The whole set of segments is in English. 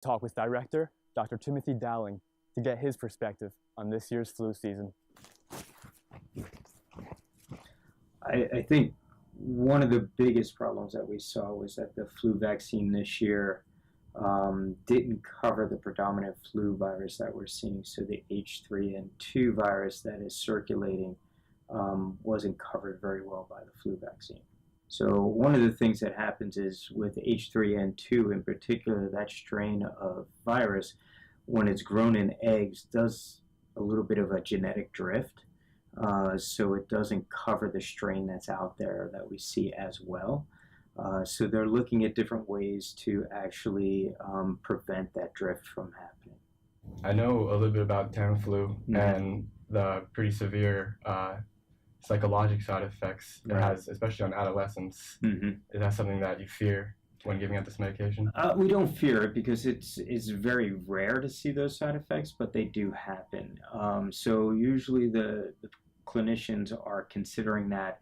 talk with director Dr. Timothy Dowling to get his perspective on this year's flu season. I think one of the biggest problems that we saw was that the flu vaccine this year didn't cover the predominant flu virus that we're seeing. So the H3N2 virus that is circulating wasn't covered very well by the flu vaccine. So one of the things that happens is with H3N2 in particular, that strain of virus, when it's grown in eggs, does a little bit of a genetic drift. So it doesn't cover the strain that's out there that we see as well. So they're looking at different ways to actually prevent that drift from happening. I know a little bit about Tamiflu and the pretty severe psychological side effects it has, especially on adolescents. Is that something that you fear when giving out this medication? We don't fear it because it's very rare to see those side effects, but they do happen. So usually the clinicians are considering that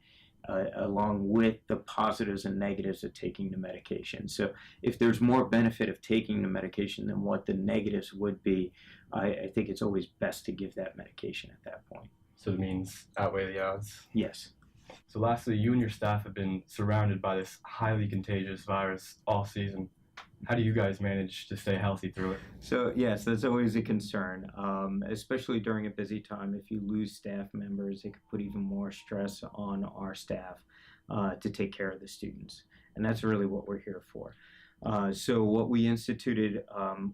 along with the positives and negatives of taking the medication. So if there's more benefit of taking the medication than what the negatives would be, I think it's always best to give that medication at that point. So it means outweigh the odds? Yes. So lastly, you and your staff have been surrounded by this highly contagious virus all season. How do you guys manage to stay healthy through it? So yes, that's always a concern, especially during a busy time. If you lose staff members, it could put even more stress on our staff to take care of the students. And that's really what we're here for. So what we instituted,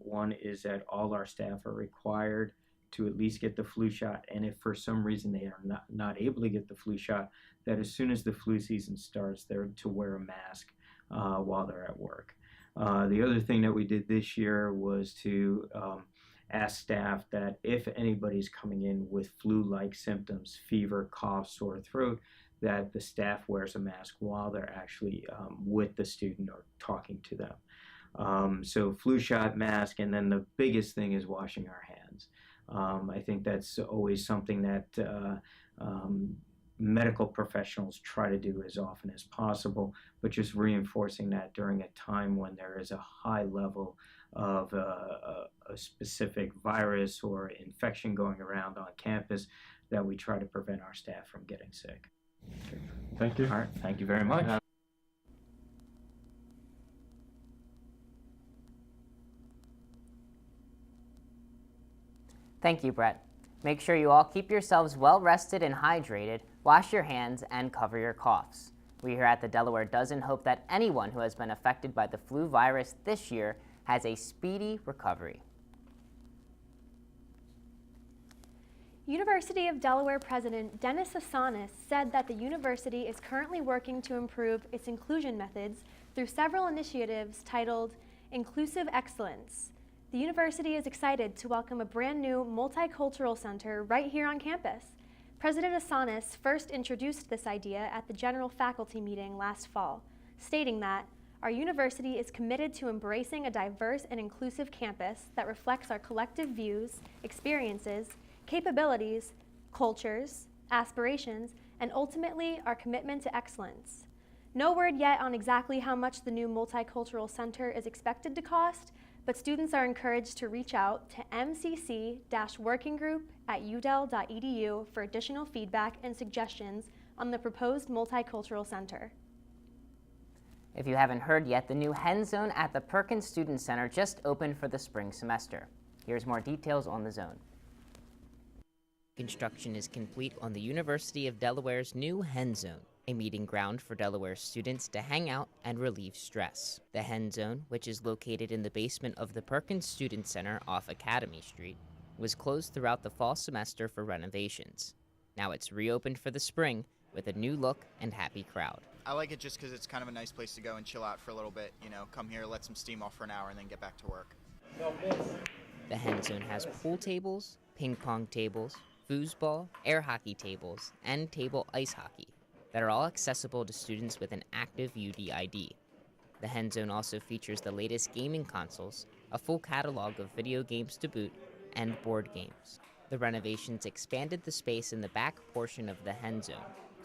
one is that all our staff are required to at least get the flu shot, and if for some reason they are not able to get the flu shot, that as soon as the flu season starts, they're to wear a mask while they're at work. The other thing that we did this year was to ask staff that if anybody's coming in with flu-like symptoms, fever, cough, sore throat, that the staff wears a mask while they're actually with the student or talking to them. So flu shot, mask, and then the biggest thing is washing our hands. I think that's always something that medical professionals try to do as often as possible, but just reinforcing that during a time when there is a high level of a specific virus or infection going around on campus, that we try to prevent our staff from getting sick. Okay. Thank you. All right, thank you very much. Thank you, Brett. Make sure you all keep yourselves well rested and hydrated, wash your hands, and cover your coughs. We here at the Delaware Dozen hope that anyone who has been affected by the flu virus this year has a speedy recovery. University of Delaware President Dennis Asanis said that the university is currently working to improve its inclusion methods through several initiatives titled Inclusive Excellence. The university is excited to welcome a brand new multicultural center right here on campus. President Asanis first introduced this idea at the general faculty meeting last fall, stating that our university is committed to embracing a diverse and inclusive campus that reflects our collective views, experiences, capabilities, cultures, aspirations, and ultimately our commitment to excellence. No word yet on exactly how much the new multicultural center is expected to cost, but students are encouraged to reach out to mcc-workinggroup@udel.edu for additional feedback and suggestions on the proposed multicultural center. If you haven't heard yet, the new Hen Zone at the Perkins Student Center just opened for the spring semester. Here's more details on the zone. Construction is complete on the University of Delaware's new Hen Zone, a meeting ground for Delaware students to hang out and relieve stress. The Hen Zone, which is located in the basement of the Perkins Student Center off Academy Street, was closed throughout the fall semester for renovations. Now it's reopened for the spring with a new look and happy crowd. I like it just because it's kind of a nice place to go and chill out for a little bit, come here, let some steam off for an hour, and then get back to work. The Hen Zone has pool tables, ping pong tables, foosball, air hockey tables, and table ice hockey that are all accessible to students with an active UDID. The Hen Zone also features the latest gaming consoles, a full catalog of video games to boot, and board games. The renovations expanded the space in the back portion of the Hen Zone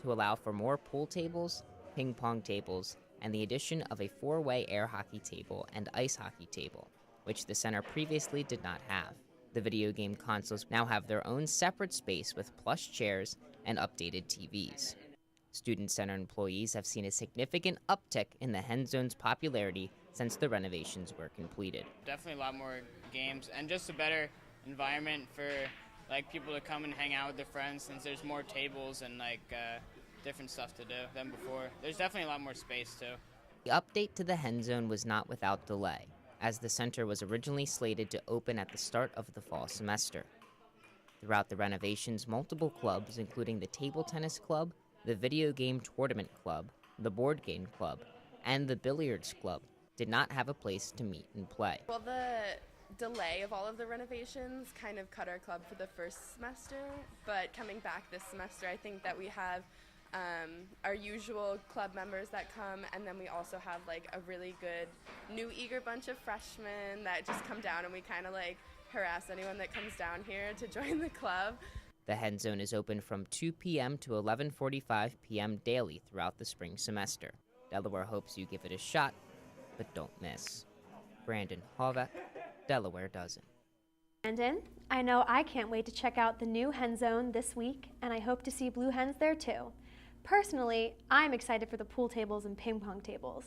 to allow for more pool tables, ping pong tables, and the addition of a 4-way air hockey table and ice hockey table, which the center previously did not have. The video game consoles now have their own separate space with plush chairs and updated TVs. Student Center employees have seen a significant uptick in the Hen Zone's popularity since the renovations were completed. Definitely a lot more games and just a better environment for people to come and hang out with their friends, since there's more tables and different stuff to do than before. There's definitely a lot more space too. The update to the Hen Zone was not without delay, as the center was originally slated to open at the start of the fall semester. Throughout the renovations, multiple clubs, including the Table Tennis Club, the Video Game Tournament Club, the Board Game Club, and the Billiards Club, did not have a place to meet and play. Well, the delay of all of the renovations kind of cut our club for the first semester, but coming back this semester, I think that we have our usual club members that come, and then we also have a really good new eager bunch of freshmen that just come down, and we kind of harass anyone that comes down here to join the club. The Hen Zone is open from 2 p.m. to 11:45 p.m. daily throughout the spring semester. Delaware hopes you give it a shot, but don't miss. Brandon Hauvac, Delaware Dozen. Brandon, I know I can't wait to check out the new Hen Zone this week, and I hope to see blue hens there too. Personally, I'm excited for the pool tables and ping pong tables.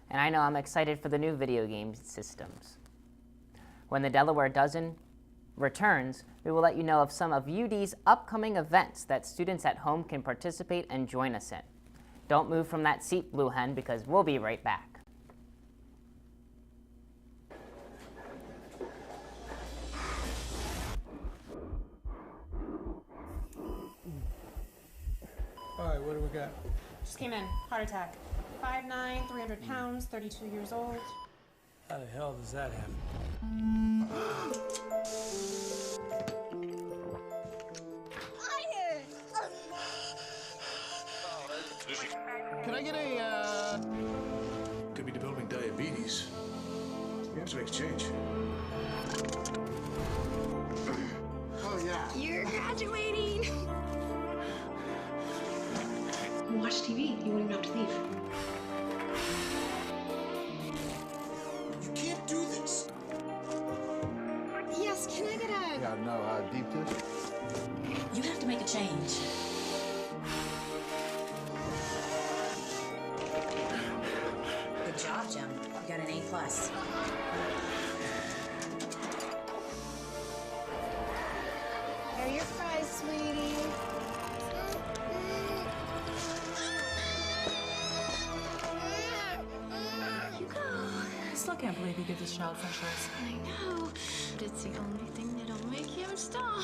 And I know I'm excited for the new video game systems. When the Delaware Dozen returns, we will let you know of some of UD's upcoming events that students at home can participate and join us in. Don't move from that seat, Blue Hen, because we'll be right back. All right, what do we got? Just came in. Heart attack. 5'9", 300 pounds, 32 years old. How the hell does that happen? Can I get a, Could be developing diabetes. You have to make a change. Oh, yeah. You're graduating! Watch TV. You won't even have to leave. You can't do this. Yes, can I get a... You gotta know how deep this is. You have to make a change. Good job, Jim. You got an A+. Here are your fries, sweetie. I still can't believe you give this child specials. I know, but it's the only thing that'll make him stop.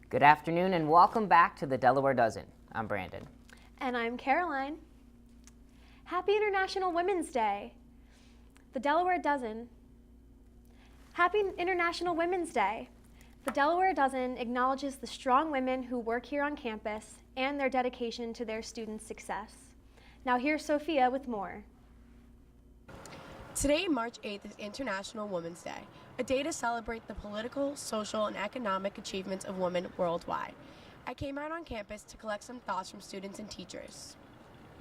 Good afternoon and welcome back to the Delaware Dozen. I'm Brandon. And I'm Caroline. Happy International Women's Day. The Delaware Dozen. Happy International Women's Day. The Delaware Dozen acknowledges the strong women who work here on campus and their dedication to their students' success. Now here's Sophia with more. Today, March 8th, is International Women's Day, a day to celebrate the political, social, and economic achievements of women worldwide. I came out on campus to collect some thoughts from students and teachers.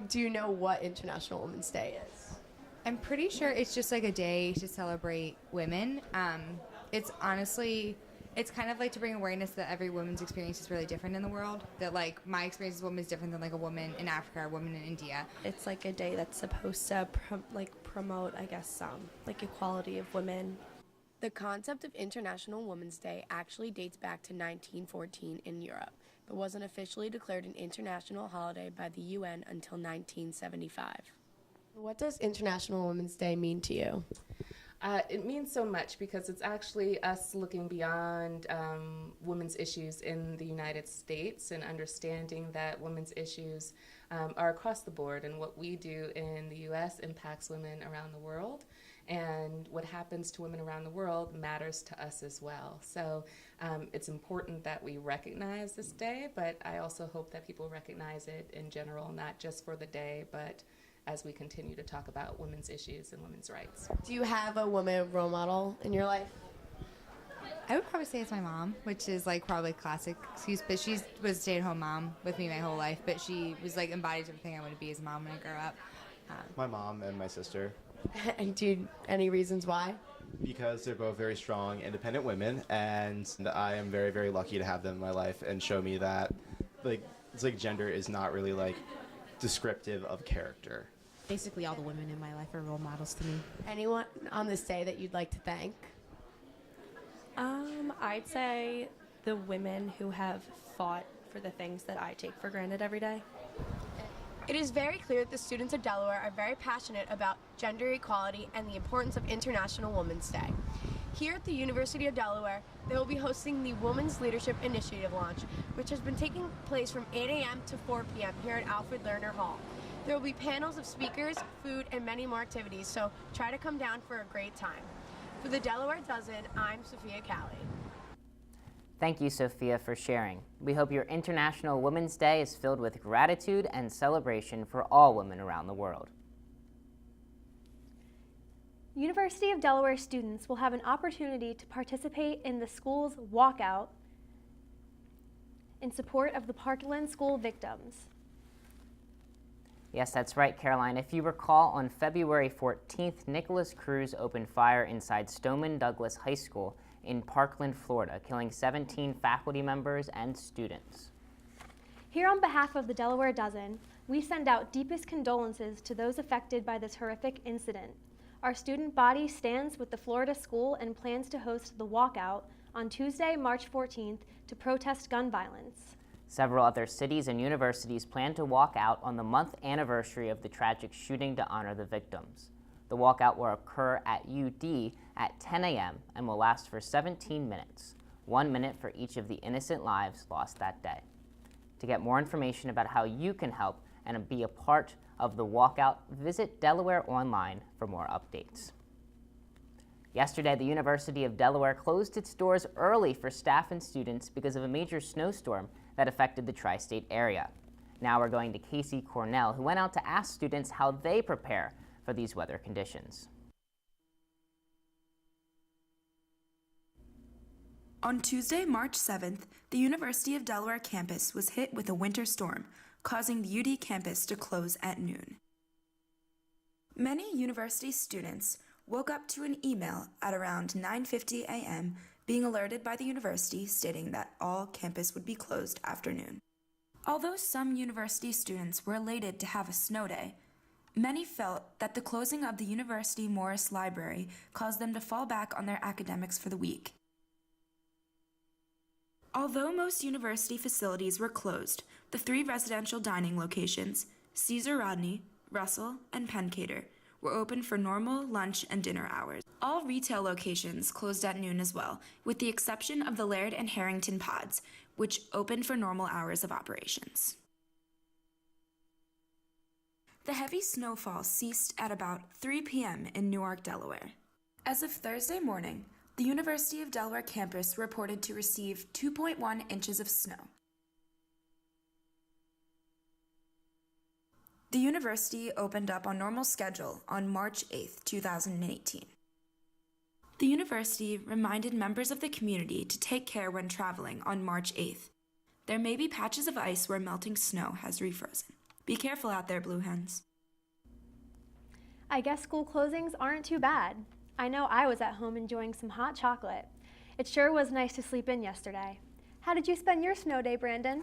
Do you know what International Women's Day is? I'm pretty sure it's just like a day to celebrate women. It's honestly, it's kind of like to bring awareness that every woman's experience is really different in the world. That like my experience as a woman is different than like a woman in Africa or a woman in India. It's like a day that's supposed to promote, I guess, like equality of women. The concept of International Women's Day actually dates back to 1914 in Europe, but wasn't officially declared an international holiday by the UN until 1975. What does International Women's Day mean to you? It means so much because it's actually us looking beyond women's issues in the United States and understanding that women's issues are across the board, and what we do in the U.S. impacts women around the world, and what happens to women around the world matters to us as well. So it's important that we recognize this day, but I also hope that people recognize it in general, not just for the day, but as we continue to talk about women's issues and women's rights. Do you have a woman role model in your life? I would probably say it's my mom, which is like probably classic excuse, but she was a stay-at-home mom with me my whole life, but she was like embodies everything I want to be as a mom when I grow up. My mom and my sister. And any reasons why? Because they're both very strong, independent women, and I am very, very lucky to have them in my life and show me that it's like gender is not really like descriptive of character. Basically all the women in my life are role models to me. Anyone on this day that you'd like to thank? I'd say the women who have fought for the things that I take for granted every day. It is very clear that the students of Delaware are very passionate about gender equality and the importance of International Women's Day. Here at the University of Delaware, they will be hosting the Women's Leadership Initiative launch, which has been taking place from 8 a.m. to 4 p.m. here at Alfred Lerner Hall. There will be panels of speakers, food, and many more activities, so try to come down for a great time. For the Delaware Dozen, I'm Sophia Callie. Thank you, Sophia, for sharing. We hope your International Women's Day is filled with gratitude and celebration for all women around the world. University of Delaware students will have an opportunity to participate in the school's walkout in support of the Parkland School victims. Yes, that's right, Caroline. If you recall, on February 14th, Nicholas Cruz opened fire inside Stoneman Douglas High School in Parkland, Florida, killing 17 faculty members and students. Here on behalf of the Delaware Dozen, we send out deepest condolences to those affected by this horrific incident. Our student body stands with the Florida school and plans to host the walkout on Tuesday, March 14th to protest gun violence. Several other cities and universities plan to walk out on the month anniversary of the tragic shooting to honor the victims. The walkout will occur at UD at 10 a.m. and will last for 17 minutes, 1 minute for each of the innocent lives lost that day. To get more information about how you can help and be a part of the walkout, visit Delaware Online for more updates. Yesterday, the University of Delaware closed its doors early for staff and students because of a major snowstorm that affected the tri-state area. Now we're going to Casey Cornell, who went out to ask students how they prepare for these weather conditions. On Tuesday, March 7th, the University of Delaware campus was hit with a winter storm, causing the UD campus to close at noon. Many university students woke up to an email at around 9:50 a.m. being alerted by the university stating that all campus would be closed after noon. Although some university students were elated to have a snow day, many felt that the closing of the University Morris Library caused them to fall back on their academics for the week. Although most university facilities were closed, the 3 residential dining locations, Caesar Rodney, Russell, and Pencader, were open for normal lunch and dinner hours. All retail locations closed at noon as well, with the exception of the Laird and Harrington pods, which opened for normal hours of operations. The heavy snowfall ceased at about 3 p.m. in Newark, Delaware. As of Thursday morning, the University of Delaware campus reported to receive 2.1 inches of snow. The university opened up on normal schedule on March 8, 2018. The university reminded members of the community to take care when traveling on March 8th. There may be patches of ice where melting snow has refrozen. Be careful out there, Blue Hens. I guess school closings aren't too bad. I know I was at home enjoying some hot chocolate. It sure was nice to sleep in yesterday. How did you spend your snow day, Brandon?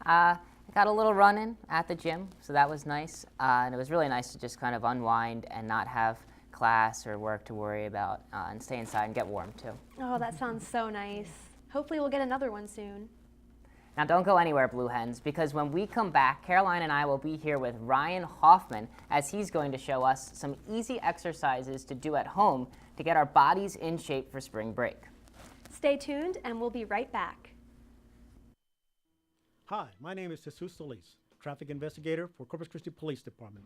I got a little run in at the gym, so that was nice. And it was really nice to just kind of unwind and not have class or work to worry about and stay inside and get warm too. Oh, that sounds so nice. Hopefully we'll get another one soon. Now don't go anywhere, Blue Hens, because when we come back, Caroline and I will be here with Ryan Hoffman as he's going to show us some easy exercises to do at home to get our bodies in shape for spring break. Stay tuned and we'll be right back. Hi, my name is Jesus Solis, traffic investigator for Corpus Christi Police Department.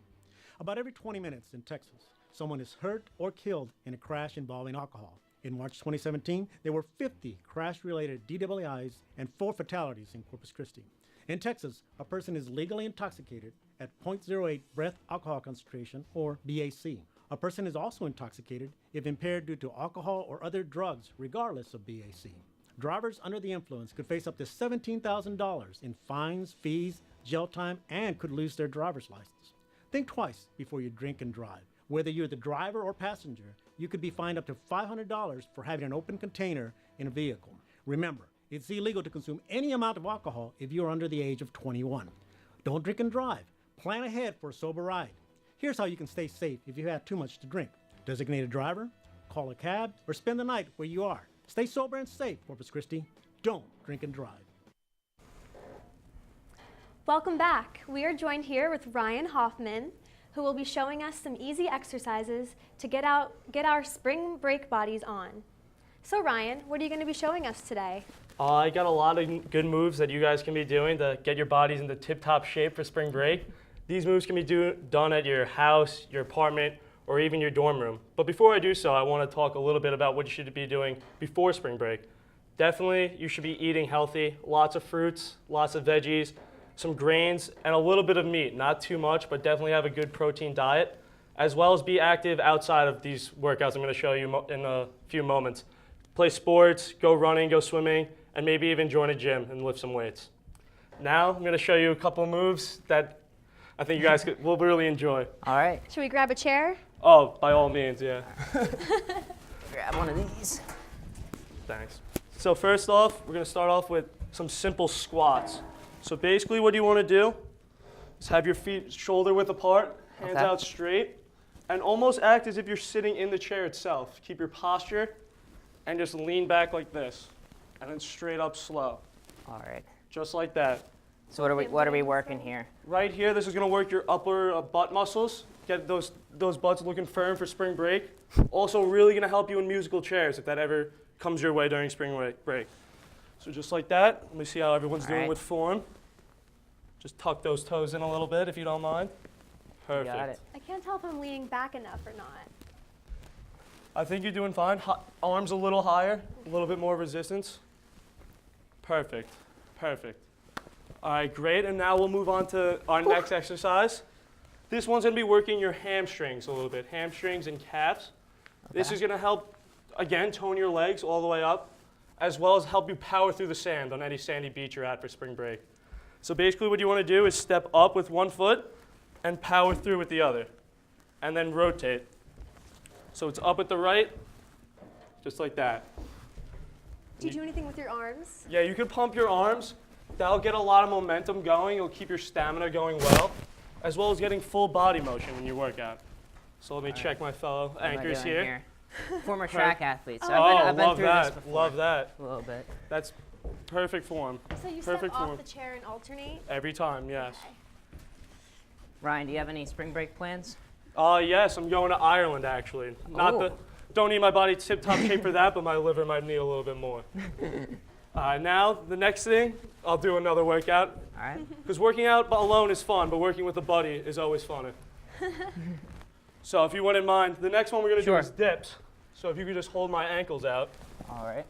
About every 20 minutes in Texas, someone is hurt or killed in a crash involving alcohol. In March 2017, there were 50 crash-related DWIs and 4 fatalities in Corpus Christi. In Texas, a person is legally intoxicated at 0.08 breath alcohol concentration, or BAC. A person is also intoxicated if impaired due to alcohol or other drugs, regardless of BAC. Drivers under the influence could face up to $17,000 in fines, fees, jail time, and could lose their driver's license. Think twice before you drink and drive. Whether you're the driver or passenger, you could be fined up to $500 for having an open container in a vehicle. Remember, it's illegal to consume any amount of alcohol if you're under the age of 21. Don't drink and drive. Plan ahead for a sober ride. Here's how you can stay safe if you have too much to drink. Designate a driver, call a cab, or spend the night where you are. Stay sober and safe, Corpus Christi. Don't drink and drive. Welcome back. We are joined here with Ryan Hoffman, who will be showing us some easy exercises to get our spring break bodies on. So Ryan, what are you going to be showing us today? I got a lot of good moves that you guys can be doing to get your bodies into tip-top shape for spring break. These moves can be done at your house, your apartment, or even your dorm room. But before I do so, I want to talk a little bit about what you should be doing before spring break. Definitely, you should be eating healthy, lots of fruits, lots of veggies, some grains, and a little bit of meat. Not too much, but definitely have a good protein diet, as well as be active outside of these workouts I'm going to show you in a few moments. Play sports, go running, go swimming, and maybe even join a gym and lift some weights. Now, I'm going to show you a couple moves that I think you guys will really enjoy. All right. Should we grab a chair? Oh, by all means, yeah. Grab one of these. Thanks. So first off, we're going to start off with some simple squats. So basically what you want to do is have your feet shoulder width apart, hands out straight, and almost act as if you're sitting in the chair itself. Keep your posture and just lean back like this, and then straight up slow. All right. Just like that. So what are we working here? Right here, this is going to work your upper butt muscles. Get those butts looking firm for spring break. Also really going to help you in musical chairs if that ever comes your way during spring break. So just like that. Let me see how everyone's doing with form. Just tuck those toes in a little bit if you don't mind. Perfect. Got it. I can't tell if I'm leaning back enough or not. I think you're doing fine. Arms a little higher, a little bit more resistance. Perfect. Perfect. All right, great. And now we'll move on to our next exercise. This one's going to be working your hamstrings a little bit, hamstrings and calves. Okay. This is going to help, again, tone your legs all the way up, as well as help you power through the sand on any sandy beach you're at for spring break. So basically what you want to do is step up with one foot and power through with the other, and then rotate. So it's up with the right, just like that. Do you do anything with your arms? Yeah, you can pump your arms. That'll get a lot of momentum going. It'll keep your stamina going well, as well as getting full body motion when you work out. So let me check my fellow anchors here. Former track athlete, so oh, I've been love through that. this before. Love that. A little bit. That's perfect form. So you perfect step form. off the chair and alternate? Every time, yes. Okay. Ryan, do you have any spring break plans? Yes, I'm going to Ireland actually. Don't need my body tip-top shape for that, but my liver might need a little bit more. Now, the next thing, I'll do another workout. All right. Because working out alone is fun, but working with a buddy is always funner. So if you wouldn't mind, the next one we're going to do is dips. So if you could just hold my ankles out. All right.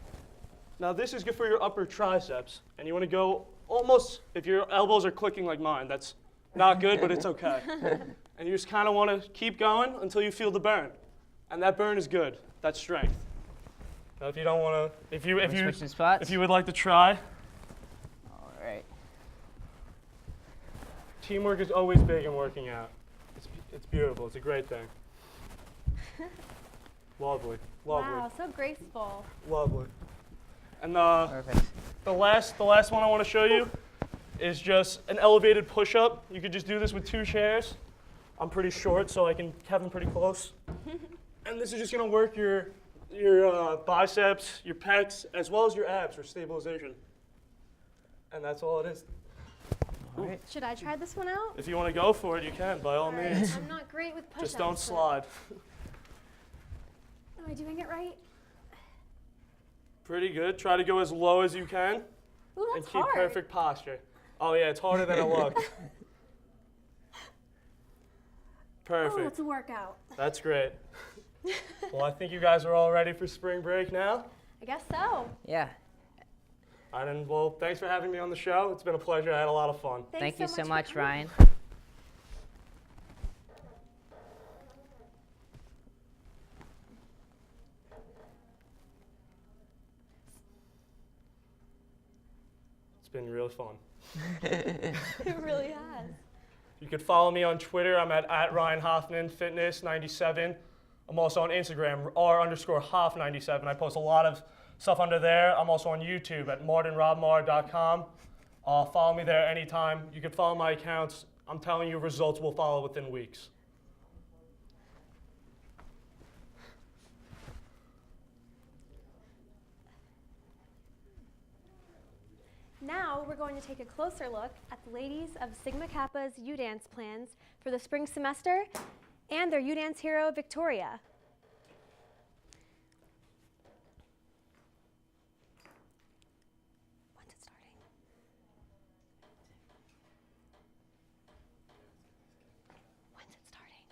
Now this is good for your upper triceps. And you want to go almost, if your elbows are clicking like mine, that's not good, but it's okay. And you just kind of want to keep going until you feel the burn. And that burn is good. That's strength. Now if you don't want to, if you would like to try. All right. Teamwork is always big in working out. It's beautiful. It's a great thing. Lovely. Lovely. Wow, so graceful. Lovely. And the last one I want to show you is just an elevated push-up. You could just do this with 2 chairs. I'm pretty short, so I can have them pretty close. And this is just going to work your biceps, your pecs, as well as your abs for stabilization. And that's all it is. All right. Should I try this one out? If you want to go for it, you can, by all means. I'm not great with push-ups. Just don't slide. Am I doing it right? Pretty good. Try to go as low as you can. Ooh, and that's keep hard. perfect posture. Oh yeah, it's harder than it looks. Perfect. Oh, that's a workout. That's great. Well, I think you guys are all ready for spring break now. I guess so. Yeah. All right, and well, thanks for having me on the show. It's been a pleasure. I had a lot of fun. Thank you so much, Ryan. It's been really fun. It really has. You can follow me on Twitter. I'm at Ryan Hoffman Fitness 97. I'm also on Instagram, R_Hoff97. I post a lot of stuff under there. I'm also on YouTube at martinrobmar.com. Follow me there anytime. You can follow my accounts. I'm telling you, results will follow within weeks. Now we're going to take a closer look at the ladies of Sigma Kappa's U-Dance plans for the spring semester and their U-Dance hero, Victoria. When's it starting? When's it starting?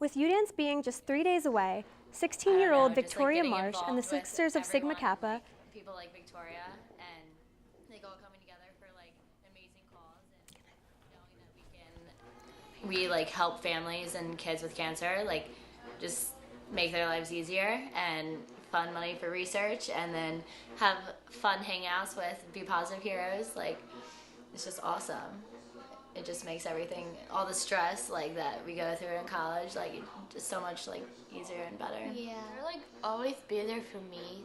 With U-Dance being just 3 days away, 16-year-old Victoria Marsh and the Sisters of Sigma Kappa people like Victoria and like all coming together for like an amazing cause and knowing that we like help families and kids with cancer, like just make their lives easier and fund money for research and then have fun hangouts with Be Positive Heroes. Like it's just awesome. It just makes everything, all the stress like that we go through in college, like just so much like easier and better. Yeah. They're like always be there for me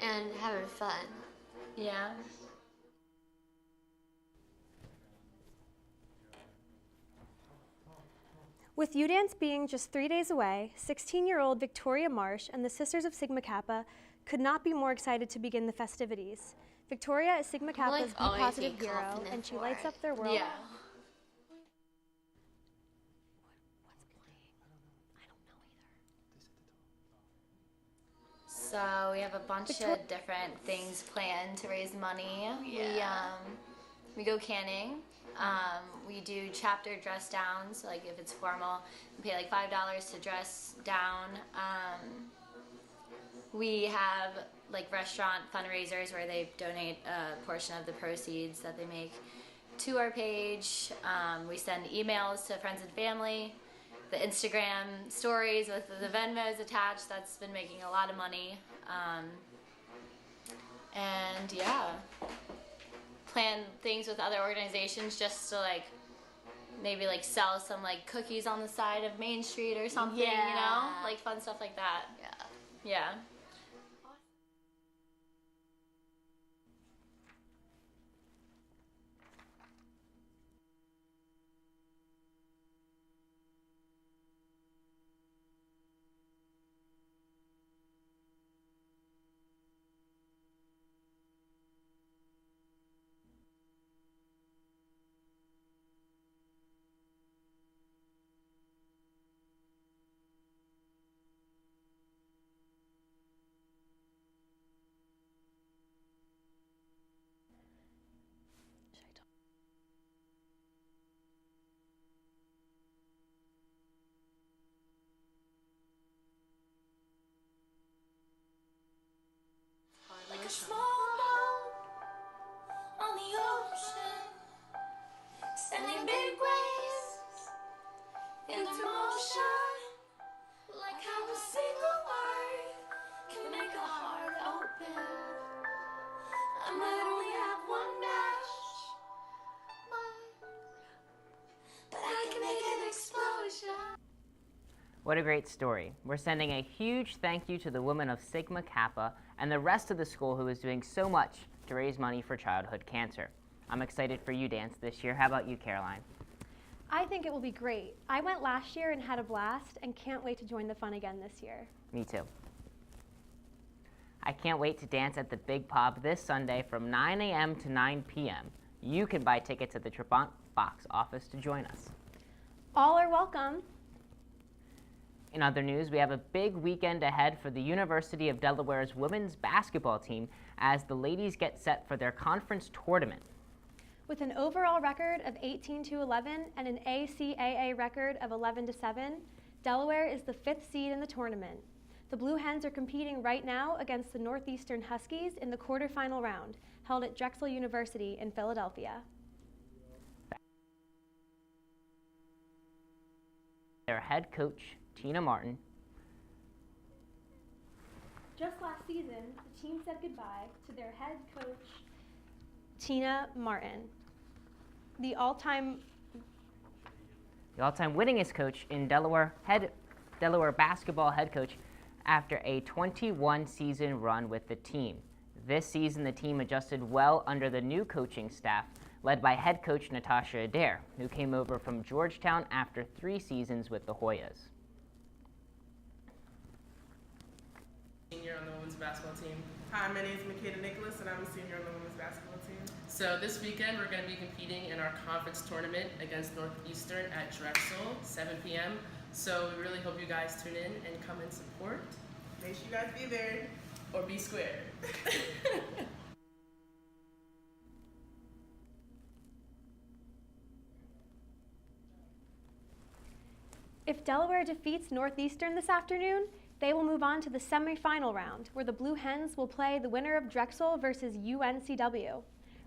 and having fun. Yeah. With U-Dance being just 3 days away, 16-year-old Victoria Marsh and the Sisters of Sigma Kappa could not be more excited to begin the festivities. Victoria is Sigma Kappa's Be Positive hero, and she lights up their world. Yeah. So we have a bunch of different things planned to raise money. Yeah. We go canning. We do chapter dress downs. Like if it's formal, we pay like $5 to dress down. We have like restaurant fundraisers where they donate a portion of the proceeds that they make to our page. We send emails to friends and family. The Instagram stories with the Venmos attached, that's been making a lot of money. And yeah, plan things with other organizations just to like maybe like sell some like cookies on the side of Main Street or something, you know? Like fun stuff like that. Yeah. Yeah. Like a small boat on the ocean, sending big waves into motion. Like how a single word can make a heart open. I might only have one match, but I can make an explosion. What a great story. We're sending a huge thank you to the women of Sigma Kappa and the rest of the school who is doing so much to raise money for childhood cancer. I'm excited for U-Dance this year. How about you, Caroline? I think it will be great. I went last year and had a blast and can't wait to join the fun again this year. Me too. I can't wait to dance at the Big Pub this Sunday from 9 a.m. to 9 p.m. You can buy tickets at the Trabant box office to join us. All are welcome. In other news, we have a big weekend ahead for the University of Delaware's women's basketball team as the ladies get set for their conference tournament. With an overall record of 18-11 and an ACAA record of 11-7, Delaware is the 5th seed in the tournament. The Blue Hens are competing right now against the Northeastern Huskies in the quarterfinal round, held at Drexel University in Philadelphia. Their head coach, Tina Martin. Just last season, the team said goodbye to their head coach, Tina Martin. The all-time winningest coach in Delaware basketball head coach after a 21-season run with the team. This season, the team adjusted well under the new coaching staff, led by head coach Natasha Adair, who came over from Georgetown after 3 seasons with the Hoyas. Senior on the women's basketball team. Hi, my name is Makeda Nicholas, and I'm a senior on the women's basketball team. So this weekend, we're going to be competing in our conference tournament against Northeastern at Drexel, 7 p.m. So we really hope you guys tune in and come and support. Make sure you guys be there. Or be square. If Delaware defeats Northeastern this afternoon, they will move on to the semifinal round, where the Blue Hens will play the winner of Drexel versus UNCW.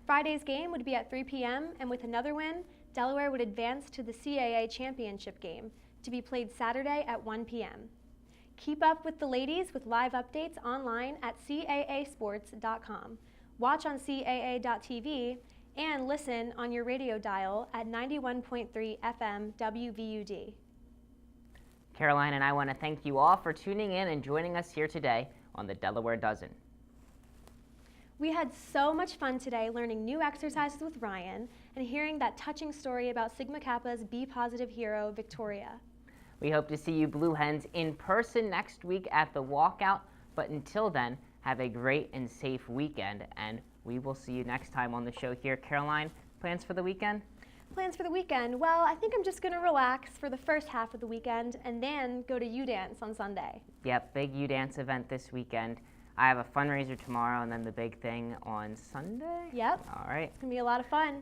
Friday's game would be at 3 p.m., and with another win, Delaware would advance to the CAA championship game, to be played Saturday at 1 p.m. Keep up with the ladies with live updates online at caasports.com. Watch on CAA.tv and listen on your radio dial at 91.3 FM WVUD. Caroline and I want to thank you all for tuning in and joining us here today on the Delaware Dozen. We had so much fun today learning new exercises with Ryan and hearing that touching story about Sigma Kappa's B-positive hero, Victoria. We hope to see you Blue Hens in person next week at the walkout, but until then, have a great and safe weekend, and we will see you next time on the show here. Caroline, plans for the weekend? Plans for the weekend? Well, I think I'm just going to relax for the first half of the weekend and then go to U-Dance on Sunday. Yep, big U-Dance event this weekend. I have a fundraiser tomorrow and then the big thing on Sunday. Yep. All right. It's going to be a lot of fun.